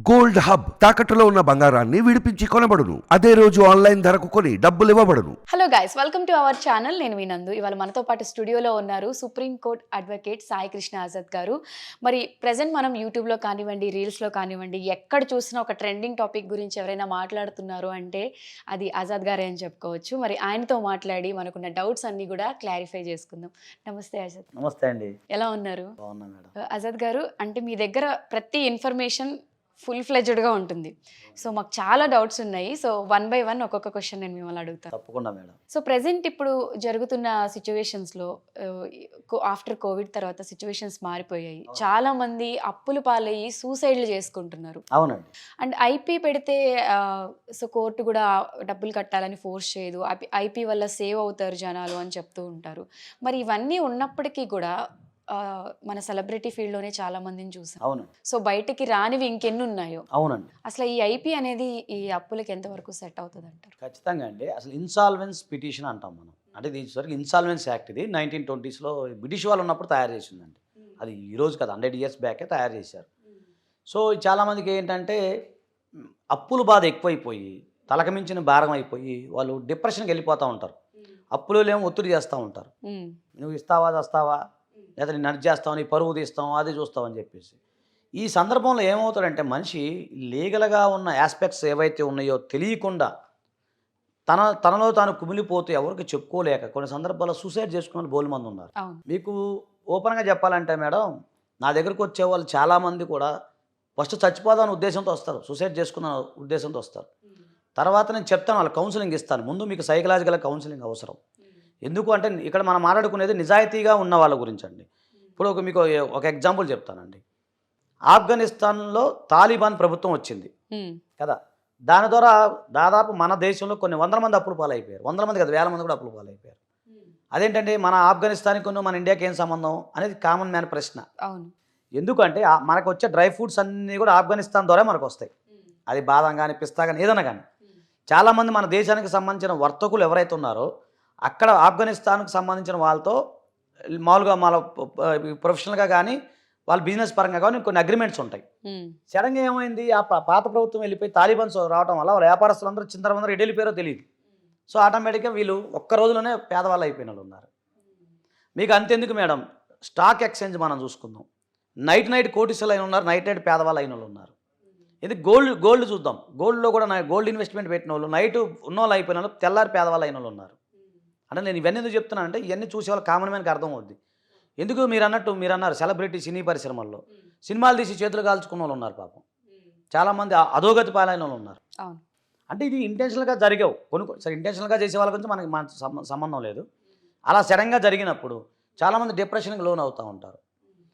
Gold hub తాకట్టులో ఉన్న బంగారాన్ని విడిపించి కొనబడును. అదే రోజు ఆన్లైన్ ధరకు కొని డబ్బులు ఇవ్వబడును. Hello guys, welcome to our channel. నేను వినందు. ఇవాళ మనతో పాటు స్టూడియోలో ఉన్నారు supreme court advocate Sai Krishna Azad గారు. మరి ప్రెసెంట్ మనం యూట్యూబ్లో కానివ్వండి, రీల్స్లో కానివ్వండి, ఎక్కడ చూసినా ఒక ట్రెండింగ్ టాపిక్ గురించి ఎవరైనా మాట్లాడుతున్నారు అంటే అది ఆజాద్ గారే అని చెప్పుకోవచ్చు. మరి ఆయనతో మాట్లాడి మనకున్న డౌట్స్ అన్ని కూడా క్లారిఫై చేసుకుందాం. నమస్తే ఆజాద్. నమస్తే అండి. ఎలా ఉన్నారు? బాగున్నా మేడం. ఆజాద్ గారు, అంటే మీ దగ్గర ప్రతి ఇన్ఫర్మేషన్ ఫుల్ ఫ్లెడ్జ్డ్గా ఉంటుంది. సో మాకు చాలా డౌట్స్ ఉన్నాయి. సో వన్ బై వన్ ఒక్కొక్క క్వశ్చన్ నేను మిమ్మల్ని అడుగుతాను. తప్పకుండా మేడం. సో ప్రెసెంట్ ఇప్పుడు జరుగుతున్న సిచ్యువేషన్స్లో ఆఫ్టర్ కోవిడ్ తర్వాత సిచ్యువేషన్స్ మారిపోయాయి. చాలా మంది అప్పులు పాలయ్యి సూసైడ్లు చేసుకుంటున్నారు. అవునండి. అండ్ ఐపీ పెడితే సో కోర్టు కూడా డబ్బులు కట్టాలని ఫోర్స్ చేయదు, ఐపీ వల్ల సేవ్ అవుతారు జనాలు అని చెప్తూ ఉంటారు. మరి ఇవన్నీ ఉన్నప్పటికీ కూడా మన సెలబ్రిటీ ఫీల్డ్లోనే చాలా మందిని చూసాం. అవునండి. సో బయటికి రానివి ఇంకెన్ని ఉన్నాయో. అవునండి. అసలు ఈ ఐపీ అనేది ఈ అప్పులకి ఎంతవరకు సెట్ అవుతుంది అంటారు? ఖచ్చితంగా అండి. అసలు ఇన్సాల్వెన్స్ పిటిషన్ అంటాం మనం. అంటే ఇది సరికి ఇన్సాల్వెన్స్ యాక్ట్ ఇది 1920s బ్రిటిష్ వాళ్ళు ఉన్నప్పుడు తయారు చేసిందండి. అది ఈ రోజు కదా, 100 years బ్యాకే తయారు చేశారు. సో చాలామందికి ఏంటంటే అప్పుల బాధ ఎక్కువైపోయి తలకు మించిన భారం అయిపోయి వాళ్ళు డిప్రెషన్కి వెళ్ళిపోతూ ఉంటారు. అప్పులు ఏమో ఒత్తిడి చేస్తూ ఉంటారు. నువ్వు ఇస్తావా వస్తావా, లేదా నేను నడిచి చేస్తావు, నీ పరువు తీస్తావు, అది చూస్తావు అని చెప్పేసి. ఈ సందర్భంలో ఏమవుతాడంటే మనిషి లీగల్గా ఉన్న ఆస్పెక్ట్స్ ఏవైతే ఉన్నాయో తెలియకుండా తనలో తాను కుమిలిపోతూ ఎవరికి చెప్పుకోలేక కొన్ని సందర్భాల్లో సూసైడ్ చేసుకునే బోలు మంది ఉన్నారు. మీకు ఓపెన్గా చెప్పాలంటే మేడం, నా దగ్గరకు వచ్చే వాళ్ళు చాలామంది కూడా ఫస్ట్ చచ్చిపోదామనే ఉద్దేశంతో వస్తారు, సూసైడ్ చేసుకున్న ఉద్దేశంతో వస్తారు. తర్వాత నేను చెప్తాను, వాళ్ళు కౌన్సిలింగ్ ఇస్తాను. ముందు మీకు సైకలాజికల్ కౌన్సిలింగ్ అవసరం. ఎందుకు అంటే ఇక్కడ మనం మాట్లాడుకునేది నిజాయితీగా ఉన్న వాళ్ళ గురించి అండి. ఇప్పుడు మీకు ఒక ఎగ్జాంపుల్ చెప్తానండి. ఆఫ్ఘనిస్తాన్లో తాలిబాన్ ప్రభుత్వం వచ్చింది కదా, దాని ద్వారా దాదాపు మన దేశంలో కొన్ని వందల మంది అప్పులు పాలైపోయారు. వందల మంది కదా, వేల మంది కూడా అప్పులు పాలైపోయారు. అదేంటంటే మన ఆఫ్ఘనిస్తాన్కి మన ఇండియాకి ఏం సంబంధం అనేది కామన్ మ్యాన్ ప్రశ్న. ఎందుకంటే మనకు వచ్చే డ్రై ఫ్రూట్స్ అన్నీ కూడా ఆఫ్ఘనిస్తాన్ ద్వారా మనకు వస్తాయి. అది బాదం కానీ పిస్తా కానీ ఏదైనా కానీ. చాలామంది మన దేశానికి సంబంధించిన వర్తకులు ఎవరైతే ఉన్నారో అక్కడ ఆఫ్ఘనిస్తాన్కి సంబంధించిన వాళ్ళతో మామూలుగా మన ప్రొఫెషనల్గా కానీ వాళ్ళ బిజినెస్ పరంగా కానీ కొన్ని అగ్రిమెంట్స్ ఉంటాయి. సడన్గా ఏమైంది, ఆ పాత ప్రభుత్వం వెళ్ళిపోయి తాలిబాన్స్ రావడం వల్ల వాళ్ళ వ్యాపారస్తులందరూ చిందరమందరూ ఎటు వెళ్ళిపోయారో తెలియదు. సో ఆటోమేటిక్గా వీళ్ళు ఒక్క రోజులోనే పేదవాళ్ళు అయిపోయిన వాళ్ళు ఉన్నారు. మీకు అంతెందుకు మేడం, స్టాక్ ఎక్స్చేంజ్ మనం చూసుకుందాం. నైట్ కోటీసులు అయిన ఉన్నారు, నైట్ పేదవాళ్ళు అయిన వాళ్ళు ఉన్నారు. ఇది గోల్డ్ చూద్దాం. గోల్డ్లో కూడా గోల్డ్ ఇన్వెస్ట్మెంట్ పెట్టిన వాళ్ళు నైట్ ఉన్నోళ్ళు అయిపోయిన వాళ్ళు, తెల్లారి పేదవాళ్ళు అయిన వాళ్ళు ఉన్నారు. అంటే నేను ఇవన్నీ ఎందుకు చెప్తున్నాను అంటే ఇవన్నీ చూసేవాళ్ళు కామన్ మ్యాన్కి అర్థం అవుద్ది. ఎందుకు మీరు అన్నారు సెలబ్రిటీ సినీ పరిశ్రమల్లో సినిమాలు తీసి చేతులు కాల్చుకున్న వాళ్ళు ఉన్నారు పాపం. చాలామంది అధోగతి పాలైన వాళ్ళు ఉన్నారు. అంటే ఇది ఇంటెన్షనల్గా జరిగావు. సరే ఇంటెన్షనల్గా చేసే వాళ్ళ గురించి మనకి సంబంధం లేదు. అలా సడన్గా జరిగినప్పుడు చాలామంది డిప్రెషన్కి లోన్ అవుతూ ఉంటారు.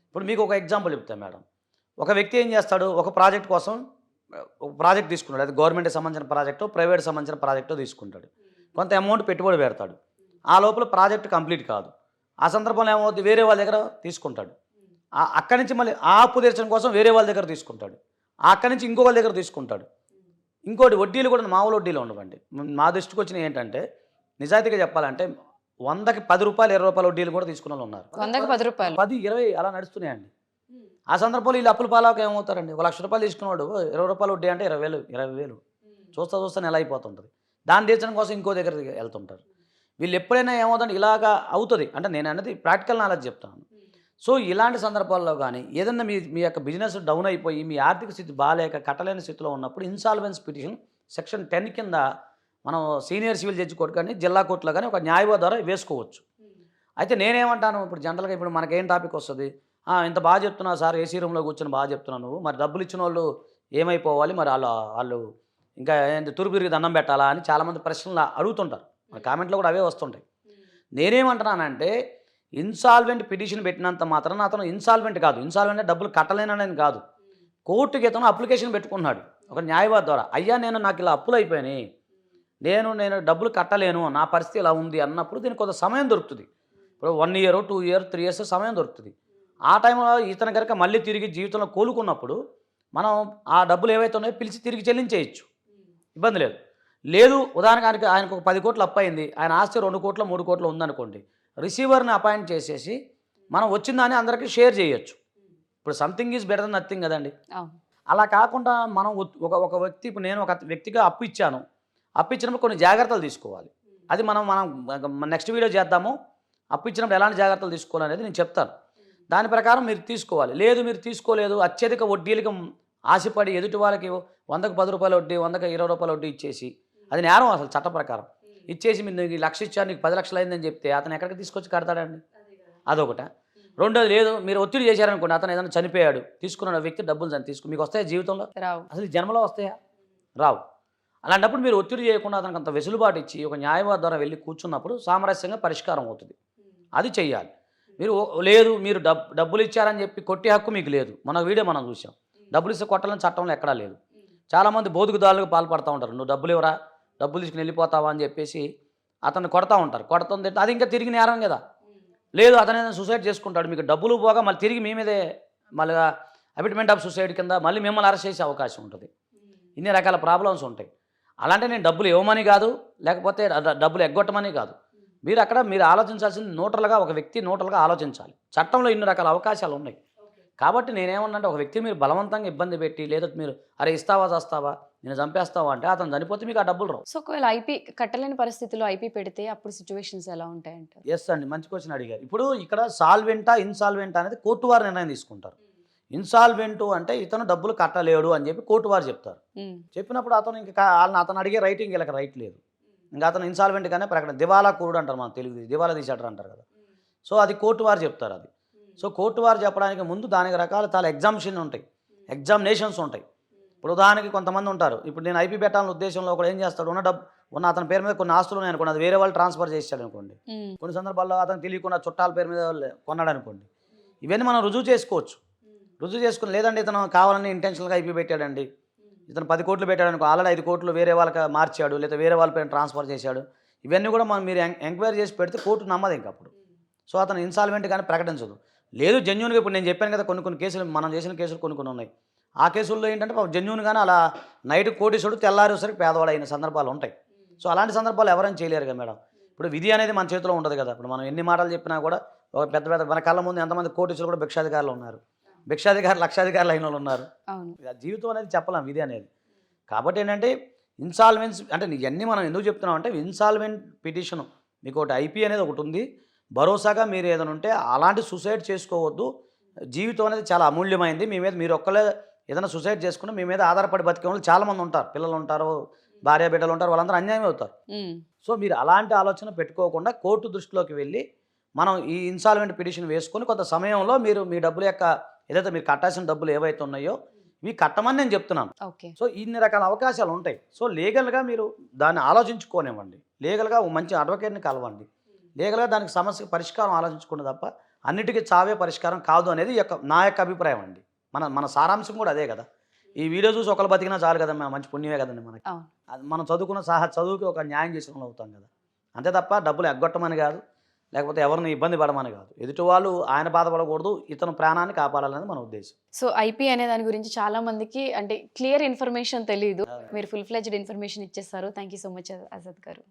ఇప్పుడు మీకు ఒక ఎగ్జాంపుల్ చెప్తాను మేడం. ఒక వ్యక్తి ఏం చేస్తాడు, ఒక ప్రాజెక్ట్ కోసం ఒక ప్రాజెక్ట్ తీసుకున్నాడు. అది గవర్నమెంట్కి సంబంధించిన ప్రాజెక్టు, ప్రైవేట్ సంబంధించిన ప్రాజెక్టు తీసుకుంటాడు. కొంత అమౌంట్ పెట్టుబడి పెడతాడు. ఆ లోపల ప్రాజెక్ట్ కంప్లీట్ కాదు. ఆ సందర్భంలో ఏమవుతుంది, వేరే వాళ్ళ దగ్గర తీసుకుంటాడు. అక్కడి నుంచి మళ్ళీ ఆ అప్పు తీర్చడం కోసం వేరే వాళ్ళ దగ్గర తీసుకుంటాడు. అక్కడి నుంచి ఇంకో వాళ్ళ దగ్గర తీసుకుంటాడు. ఇంకోటి వడ్డీలు కూడా మామూలు వడ్డీలు ఉండవండి. మా దృష్టికి వచ్చినవి ఏంటంటే నిజాయితీగా చెప్పాలంటే 100కి 10 రూపాయలు 20 రూపాయల వడ్డీలు కూడా తీసుకున్న వాళ్ళు ఉన్నారు. 100కి 10 రూపాయలు 10, 20 అలా నడుస్తున్నాయండి. ఆ సందర్భంలో వీళ్ళు అప్పుల పాలక ఏమవుతారండి, 1 లక్ష రూపాయలు తీసుకున్నాడు 20 రూపాయలు వడ్డీ అంటే 20,000 చూస్తా నెల అయిపోతుంటుంది. దాన్ని తీర్చడం కోసం ఇంకో దగ్గర వెళ్తుంటారు. వీళ్ళు ఎప్పుడైనా ఏమవుతుంది ఇలాగా అవుతుంది. అంటే నేను అన్నది ప్రాక్టికల్ నాలెడ్జ్ చెప్తాను. సో ఇలాంటి సందర్భాల్లో కానీ ఏదన్నా మీ యొక్క బిజినెస్ డౌన్ అయిపోయి మీ ఆర్థిక స్థితి బాగాలేక కట్టలేని స్థితిలో ఉన్నప్పుడు ఇన్సాల్వెన్స్ పిటిషన్ సెక్షన్ 10 కింద మనం సీనియర్ సివిల్ జడ్జి కోర్టు కానీ జిల్లా కోర్టులో కానీ ఒక న్యాయవాది ద్వారా వేసుకోవచ్చు. అయితే నేనేమంటాను, ఇప్పుడు జనరల్గా ఇప్పుడు మనకేం టాపిక్ వస్తుంది, ఇంత బాగా చెప్తున్నావు సార్, ఏసీ రూమ్లో కూర్చొని బాగా చెప్తున్నావు నువ్వు, మరి డబ్బులు ఇచ్చిన వాళ్ళు ఏమైపోవాలి, మరి వాళ్ళు ఇంకా తురుపురికి దండం పెట్టాలా అని చాలామంది ప్రశ్నలు అడుగుతుంటారు. మన కామెంట్లో కూడా అవే వస్తుంటాయి. నేనేమంటున్నానంటే ఇన్సాల్వెంట్ పిటిషన్ పెట్టినంత మాత్రం అతను ఇన్సాల్వెంట్ కాదు. ఇన్సాల్వెంట్ డబ్బులు కట్టలేనని కాదు. కోర్టుకి అతను అప్లికేషన్ పెట్టుకున్నాడు ఒక న్యాయవాది ద్వారా. అయ్యా నాకు ఇలా అప్పులు అయిపోయినాయి, నేను డబ్బులు కట్టలేను, నా పరిస్థితి ఇలా ఉంది అన్నప్పుడు దీనికి కొంత సమయం దొరుకుతుంది. ఇప్పుడు 1 year 2 years 3 years సమయం దొరుకుతుంది. ఆ టైంలో ఇతను కనుక మళ్ళీ తిరిగి జీవితంలో కోలుకున్నప్పుడు మనం ఆ డబ్బులు ఏవైతే ఉన్నాయో పిలిచి తిరిగి చెల్లించేయచ్చు, ఇబ్బంది లేదు. లేదు ఉదాహరణకి ఆయనకు ఒక 10 కోట్లు అప్పు అయింది, ఆయన ఆస్తి 2 కోట్లు 3 కోట్లు ఉందనుకోండి, రిసీవర్ని అపాయింట్ చేసేసి మనం వచ్చిందని అందరికీ షేర్ చేయొచ్చు. ఇప్పుడు something is better than nothing కదండి. అలా కాకుండా మనం ఒక వ్యక్తి, ఇప్పుడు నేను ఒక వ్యక్తిగా అప్పు ఇచ్చాను, అప్పు ఇచ్చినప్పుడు కొన్ని జాగ్రత్తలు తీసుకోవాలి. అది మనం నెక్స్ట్ వీడియో చేద్దాము. అప్పు ఇచ్చినప్పుడు ఎలాంటి జాగ్రత్తలు తీసుకోవాలనేది నేను చెప్తాను. దాని ప్రకారం మీరు తీసుకోవాలి. లేదు మీరు తీసుకోలేదు, అత్యధిక వడ్డీలకు ఆశపడి ఎదుటి వాళ్ళకి 100కు 10 రూపాయల వడ్డీ, 100కు 20 రూపాయల వడ్డీ ఇచ్చేసి, అది నేరం అసలు చట్ట ప్రకారం. ఇచ్చేసి మీరు నీకు 1,00,000 ఇచ్చాను, నీకు 10 లక్షలు అయిందని చెప్తే అతను ఎక్కడికి తీసుకొచ్చి కడతాడండి? అదొకట. రెండోది, లేదు మీరు ఒత్తిడి చేశారనుకోండి, అతను ఏదైనా చనిపోయాడు, తీసుకున్న వ్యక్తి డబ్బులు తీసుకుని మీకు వస్తాయా జీవితంలో? రావు. అసలు ఈ జన్మలో వస్తాయా? రావు. అలాంటప్పుడు మీరు ఒత్తిడి చేయకుండా అతనికి అంత వెసులుబాటు ఇచ్చి ఒక న్యాయవాది ద్వారా వెళ్ళి కూర్చున్నప్పుడు సామరస్యంగా పరిష్కారం అవుతుంది. అది చెయ్యాలి. మీరు లేదు మీరు డబ్బులు ఇచ్చారని చెప్పి కొట్టే హక్కు మీకు లేదు. మన వీడియో మనం చూసాం. డబ్బులు ఇస్తే కొట్టాలని చట్టంలో ఎక్కడా లేదు. చాలామంది బోధకుదారులకు పాల్పడుతూ ఉంటారు. నువ్వు డబ్బులు ఇవ్వరా, డబ్బులు తీసుకుని వెళ్ళిపోతావా అని చెప్పేసి అతన్ని కొడతా ఉంటారు. కొడుతుంది అది ఇంకా తిరిగి నేరం కదా. లేదు అతను ఏదైనా సూసైడ్ చేసుకుంటాడు, మీకు డబ్బులు పోగా మళ్ళీ తిరిగి మీ మీదే మళ్ళీ అబిట్మెంట్ ఆఫ్ సూసైడ్ కింద మళ్ళీ మిమ్మల్ని అరెస్ట్ చేసే అవకాశం ఉంటుంది. ఇన్ని రకాల ప్రాబ్లమ్స్ ఉంటాయి. అలాంటి నేను డబ్బులు ఇవ్వమని కాదు, లేకపోతే డబ్బులు ఎగ్గొట్టమని కాదు. మీరు ఆలోచించాల్సింది న్యూట్రల్గా, ఒక వ్యక్తి న్యూట్రల్గా ఆలోచించాలి. చట్టంలో ఇన్ని రకాల అవకాశాలు ఉన్నాయి. కాబట్టి నేనేమన్నా ఒక వ్యక్తిని మీరు బలవంతంగా ఇబ్బంది పెట్టి, లేదా మీరు అరే ఇస్తావా చేస్తావా, నేను చంపేస్తావా అంటే అతను చనిపోతే మీకు ఆ డబ్బులు రావు. సో ఒకవేళ ఐపీ కట్టలేని పరిస్థితుల్లో ఐపీ పెడితే అప్పుడు సిచ్యువేషన్స్ ఎలా ఉంటాయంటారు? ఎస్ అండి, మంచి క్వశ్చన్ అడిగారు. ఇప్పుడు ఇక్కడ సాల్వెంటా ఇన్సాల్వెంటా అనేది కోర్టు వారు నిర్ణయం తీసుకుంటారు. ఇన్సాల్వెంటు అంటే ఇతను డబ్బులు కట్టలేడు అని చెప్పి కోర్టు వారు చెప్తారు. చెప్పినప్పుడు అతను అతను అడిగే రైటింగ్ వీళ్ళకి రైట్ లేదు. ఇంకా అతను ఇన్సాల్వెంట్ గానే ప్రకటన, దివాలా కూడు అంటారు మన తెలుగు, దివాలా తీసేటారు అంటారు కదా. సో అది కోర్టు వారు చెప్తారు అది. సో కోర్టు వారు చెప్పడానికి ముందు దానికి రకాల చాలా ఎగ్జామినేషన్ ఉంటాయి, ఎగ్జామినేషన్స్ ఉంటాయి. ఇప్పుడు ఉదాహరణకి కొంతమంది ఉంటారు, ఇప్పుడు నేను ఐపీ పెట్టాలనే ఉద్దేశంలో ఒకడు ఏం చేస్తాడు, ఉన్న అతని పేరు మీద కొన్ని ఆస్తులు ఉన్నాయి అనుకోండి, అది వేరే వాళ్ళు ట్రాన్స్ఫర్ చేశాడు అనుకోండి. కొన్ని సందర్భాల్లో అతను తెలియకుండా చుట్టాల పేరు మీద కొన్నాడు అనుకోండి. ఇవన్నీ మనం రుజువు చేసుకోవచ్చు. రుజువు చేసుకుని లేదండి ఇతను కావాలని ఇంటెన్షనల్గా ఐపీ పెట్టాడండి, ఇతను 10 కోట్లు పెట్టాడు అనుకో, ఆల్రెడీ 5 కోట్లు వేరే వాళ్ళకి మార్చాడు, లేదా వేరే వాళ్ళ పేరు ట్రాన్స్ఫర్ చేశాడు. ఇవన్నీ కూడా మీరు ఎంక్వైరీ చేసి పెడితే కోర్టు నమ్మదు ఇంక అప్పుడు. సో అతను ఇన్సాల్వెంట్ కానీ ప్రకటించదు. లేదు జెన్యూన్గా, ఇప్పుడు నేను చెప్పాను కదా కొన్ని కేసులు, మనం చేసిన కేసులు కొన్ని ఉన్నాయి. ఆ కేసుల్లో ఏంటంటే జెన్యూన్గానే అలా నైట్ కోటీసుడు తెల్లారేసరికి పేదవాడు అయిన సందర్భాలు ఉంటాయి. సో అలాంటి సందర్భాలు ఎవరైనా చేయలేరు కదా మేడం. ఇప్పుడు విధి అనేది మన చేతిలో ఉండదు కదా. ఇప్పుడు మనం ఎన్ని మాటలు చెప్పినా కూడా ఒక పెద్ద మన కళ్ళ ముందు ఎంతమంది కోటీసులు కూడా భిక్షాధికారులు ఉన్నారు, భిక్షాధికారులు లక్షాధికారులు అయిన వాళ్ళు ఉన్నారు. జీవితం అనేది చెప్పలేం, విధి అనేది. కాబట్టి ఏంటంటే ఇన్సాల్వెన్స్ అంటే ఇవన్నీ మనం ఎందుకు చెప్తున్నాం అంటే, ఇన్సాల్వెంట్ పిటిషన్ మీకు ఒకటి ఐపీ అనేది ఒకటి ఉంది. భరోసాగా మీరు ఏదైనా ఉంటే అలాంటి సూసైడ్ చేసుకోవద్దు. జీవితం అనేది చాలా అమూల్యమైంది. మీ మీద మీరు ఒక్కలే ఏదైనా సూసైడ్ చేసుకుంటే మీ మీద ఆధారపడి బతికే వాళ్ళు చాలామంది ఉంటారు. పిల్లలు ఉంటారు, భార్య బిడ్డలు ఉంటారు, వాళ్ళందరూ అన్యాయం అవుతారు. సో మీరు అలాంటి ఆలోచన పెట్టుకోకుండా కోర్టు దృష్టిలోకి వెళ్ళి మనం ఈ ఇన్సాల్వెంట్ పిటిషన్ వేసుకొని కొంత సమయంలో మీరు మీ డబ్బుల యొక్క ఏదైతే మీరు కట్టాల్సిన డబ్బులు ఏవైతే ఉన్నాయో ఇవి కట్టమని నేను చెప్తున్నాను. సో ఇన్ని రకాల అవకాశాలు ఉంటాయి. సో లీగల్గా మీరు దాన్ని ఆలోచించుకోనివ్వండి, లీగల్గా మంచి అడ్వకేట్ని కలవండి, లీగల్గా దానికి సమస్యకు పరిష్కారం ఆలోచించుకుంటే తప్ప అన్నిటికీ చావే పరిష్కారం కాదు అనేది నా యొక్క అభిప్రాయం అండి. మన సారాంశం కూడా అదే కదా. ఈ వీడియో చూసి ఒకరు బతికినా చాలు కదా, మంచి పుణ్యమే కదండి మనకి. మనం చదువుకున్న చదువుకి ఒక న్యాయం చేసిన వాళ్ళు అవుతాం కదా. అంతే తప్ప డబ్బులు ఎగ్గొట్టమని కాదు, లేకపోతే ఎవరిని ఇబ్బంది పడమని కాదు. ఎదుటి వాళ్ళు ఆయన బాధపడకూడదు, ఇతను ప్రాణాన్ని కాపాడాలనేది మన ఉద్దేశం. సో ఐపీ అనే దాని గురించి చాలా మందికి అంటే క్లియర్ ఇన్ఫర్మేషన్ తెలియదు. మీరు ఫుల్ ఫ్లెడ్జ్డ్ ఇన్ఫర్మేషన్ ఇచ్చేస్తారు. Thank you so much Azad గారు.